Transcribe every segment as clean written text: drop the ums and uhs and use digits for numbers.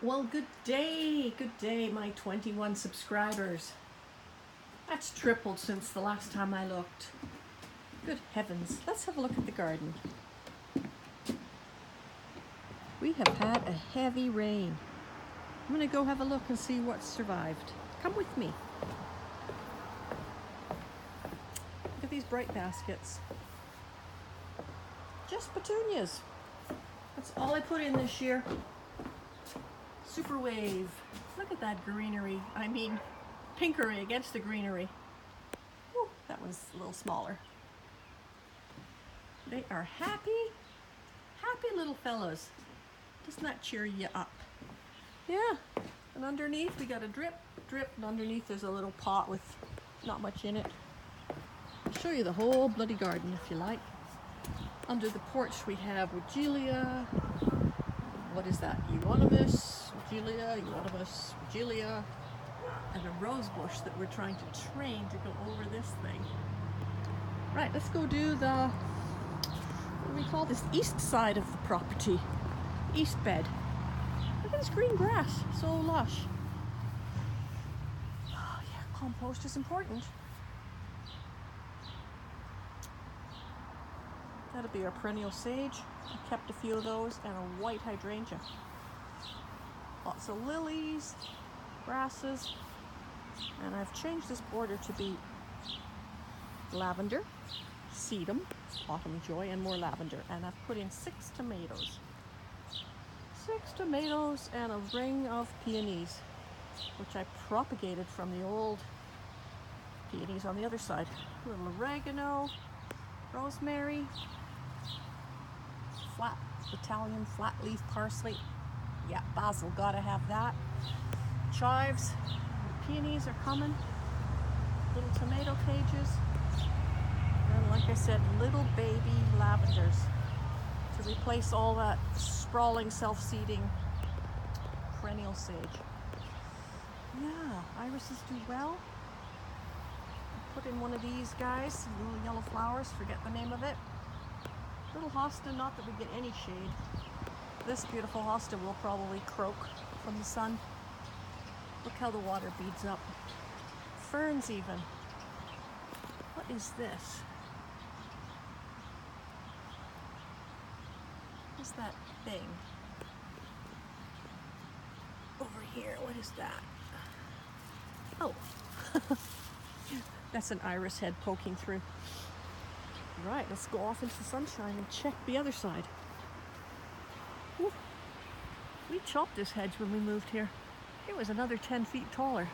Well, good day, my 21 subscribers. That's tripled since the last time I looked. Good heavens, let's have a look at the garden. We have had a heavy rain. I'm gonna go have a look and see what's survived. Come with me. Look at these bright baskets. Just petunias. That's all I put in this year. Super wave. Look at that greenery. I mean, pinkery against the greenery. Whew, that one's a little smaller. They are happy little fellows. Doesn't that cheer you up? Yeah, and underneath we got a drip, and underneath there's a little pot with not much in it. I'll show you the whole bloody garden if you like. Under the porch we have Weigela. What is that? Euonymus, Weigela, and a rose bush that we're trying to train to go over this thing. Right, let's go do the, what do we call this? East side of the property. East bed. Look at this green grass, so lush. Oh yeah, compost is important. That'll be our perennial sage. I kept a few of those and a white hydrangea. Lots of lilies, grasses, and I've changed this border to be lavender, sedum, autumn joy, and more lavender. And I've put in 6 tomatoes. 6 tomatoes and a ring of peonies, which I propagated from the old peonies on the other side. A little oregano, rosemary, flat Italian flat leaf parsley. Yeah, basil, gotta have that. Chives, peonies are coming. Little tomato cages. And like I said, little baby lavenders to replace all that sprawling, self-seeding perennial sage. Yeah, irises do well. Put in one of these guys, little yellow flowers, forget the name of it. Little hosta, not that we get any shade. This beautiful hosta will probably croak from the sun. Look how the water beads up. Ferns even. What is this? What's that thing? Over here, what is that? Oh, that's an iris head poking through. Right, let's go off into the sunshine and check the other side. Whew. We chopped this hedge when we moved here. It was another 10 feet taller.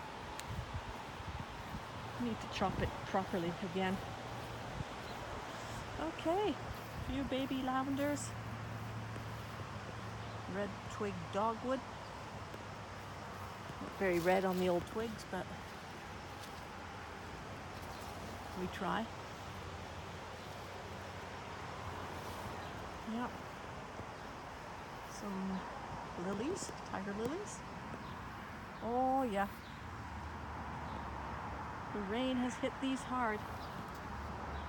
Need to chop it properly again. Okay, a few baby lavenders. Red twig dogwood. Not very red on the old twigs, but we try. Yep. Some lilies, tiger lilies. Oh yeah. The rain has hit these hard.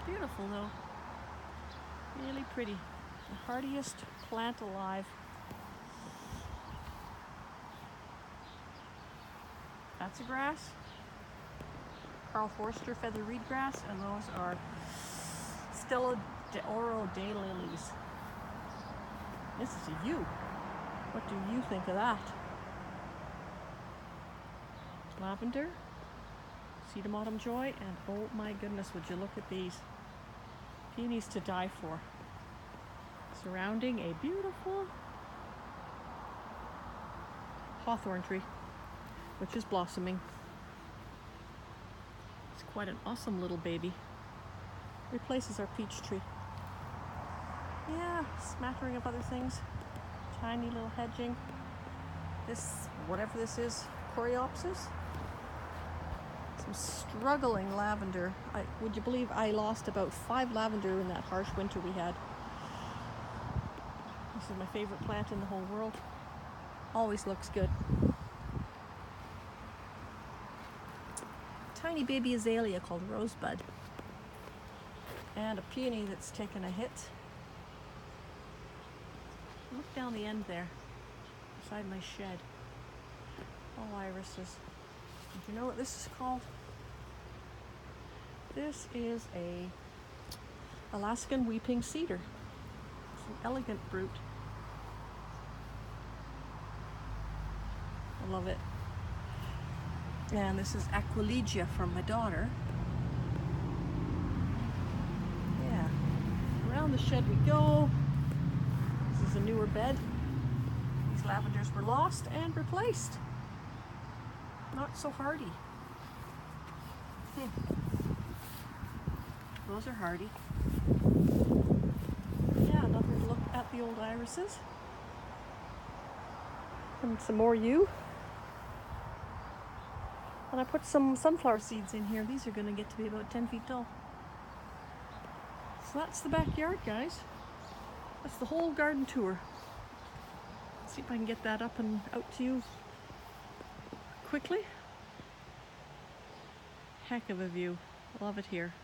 Beautiful though. Really pretty. The hardiest plant alive. That's a grass. Carl Forster feather reed grass, and those are Stella d'Oro daylilies. This is a you. What do you think of that? Lavender, sedum autumn joy, and oh my goodness, would you look at these. Peonies to die for. Surrounding a beautiful hawthorn tree, which is blossoming. It's quite an awesome little baby. Replaces our peach tree. Yeah, smattering of other things. Tiny little hedging. This, whatever this is, coreopsis. Some struggling lavender. Would you believe I lost about 5 lavender in that harsh winter we had? This is my favorite plant in the whole world. Always looks good. Tiny baby azalea called Rosebud. And a peony that's taken a hit. Look down the end there, beside my shed. All irises. Do you know what this is called? This is a Alaskan weeping cedar. It's an elegant brute. I love it. And this is Aquilegia from my daughter. Yeah. Around the shed we go. This is a newer bed. These lavenders were lost and replaced. Not so hardy. Those are hardy. Yeah, another look at the old irises. And some more yew. And I put some sunflower seeds in here. These are going to get to be about 10 feet tall. So that's the backyard, guys. That's the whole garden tour. Let's see if I can get that up and out to you quickly. Heck of a view. Love it here.